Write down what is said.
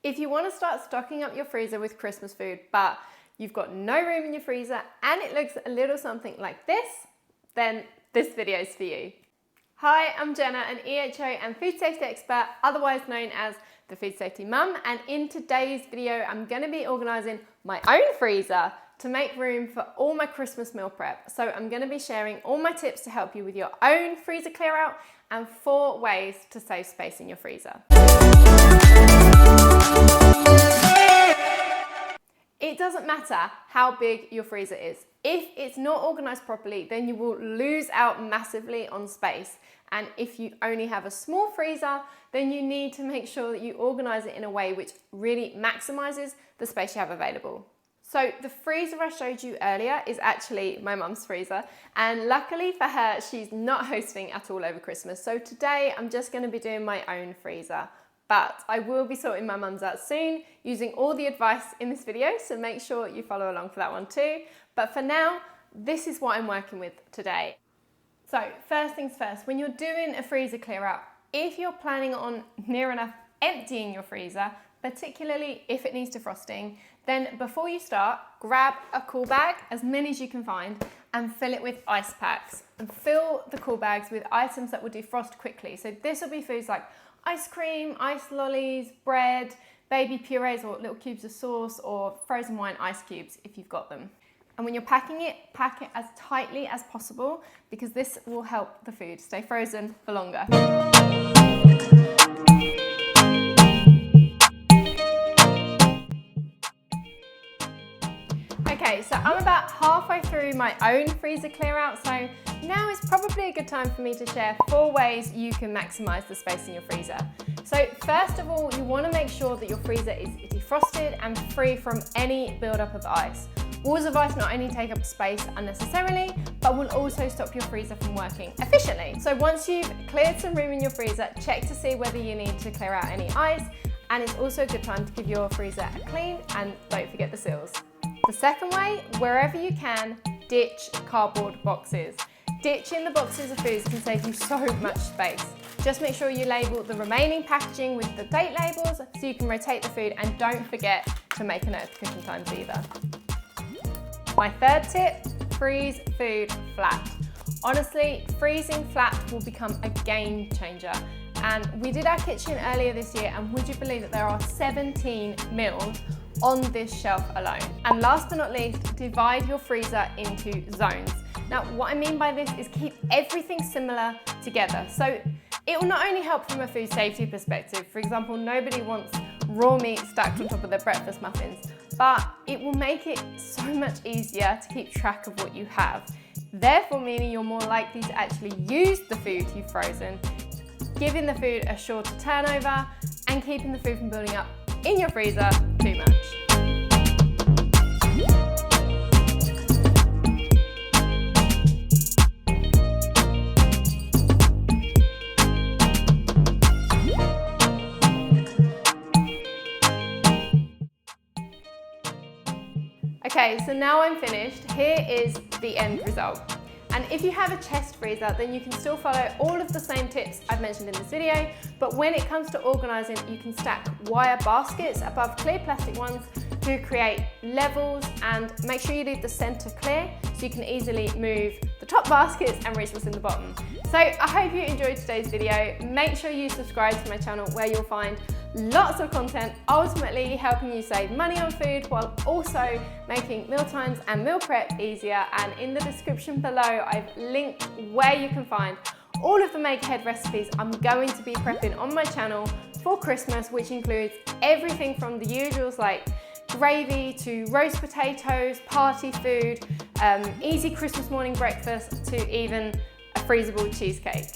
If you want to start stocking up your freezer with Christmas food, but you've got no room in your freezer and it looks a little something like this, then this video is for you. Hi, I'm Jenna, an EHO and food safety expert, otherwise known as the Food Safety Mum, and in today's video, I'm going to be organising my own freezer to make room for all my Christmas meal prep. So I'm going to be sharing all my tips to help you with your own freezer clear out and 4 ways to save space in your freezer. It doesn't matter how big your freezer is. If it's not organised properly, then you will lose out massively on space. And if you only have a small freezer, then you need to make sure that you organise it in a way which really maximises the space you have available. So the freezer I showed you earlier is actually my mum's freezer, and luckily for her, she's not hosting at all over Christmas. So today I'm just going to be doing my own freezer. But I will be sorting my mum's out soon using all the advice in this video, so make sure you follow along for that one too. But for now, this is what I'm working with today. So first things first, when you're doing a freezer clear out, if you're planning on near enough emptying your freezer, particularly if it needs defrosting, then before you start, grab a cool bag, as many as you can find, and fill it with ice packs. And fill the cool bags with items that will defrost quickly. So this will be foods like ice cream, ice lollies, bread, baby purees or little cubes of sauce, or frozen wine ice cubes if you've got them. And when you're packing it, pack it as tightly as possible because this will help the food stay frozen for longer. Okay, so I'm about halfway through my own freezer clear out, so now is probably a good time for me to share 4 ways you can maximise the space in your freezer. So first of all, you want to make sure that your freezer is defrosted and free from any build-up of ice. Walls of ice not only take up space unnecessarily, but will also stop your freezer from working efficiently. So once you've cleared some room in your freezer, check to see whether you need to clear out any ice, and it's also a good time to give your freezer a clean, and don't forget the seals. The second way, wherever you can, ditch cardboard boxes. Ditching the boxes of foods can save you so much space. Just make sure you label the remaining packaging with the date labels so you can rotate the food, and don't forget to make a note of cooking times either. My third tip, freeze food flat. Honestly, freezing flat will become a game changer. And we did our kitchen earlier this year, and would you believe that there are 17 meals on this shelf alone? And last but not least, divide your freezer into zones. Now, what I mean by this is keep everything similar together. So it will not only help from a food safety perspective, for example, nobody wants raw meat stacked on top of their breakfast muffins, but it will make it so much easier to keep track of what you have. Therefore, meaning you're more likely to actually use the food you've frozen, giving the food a shorter turnover, and keeping the food from building up in your freezer too much. Okay, so now I'm finished. Here is the end result. And if you have a chest freezer, then you can still follow all of the same tips I've mentioned in this video, but when it comes to organising, you can stack wire baskets above clear plastic ones to create levels, and make sure you leave the centre clear so you can easily move the top baskets and reach what's in the bottom. So I hope you enjoyed today's video. Make sure you subscribe to my channel where you'll find lots of content ultimately helping you save money on food while also making meal times and meal prep easier. And in the description below, I've linked where you can find all of the make ahead recipes I'm going to be prepping on my channel for Christmas, which includes everything from the usuals like gravy to roast potatoes, party food, easy Christmas morning breakfast, to even a freezable cheesecake.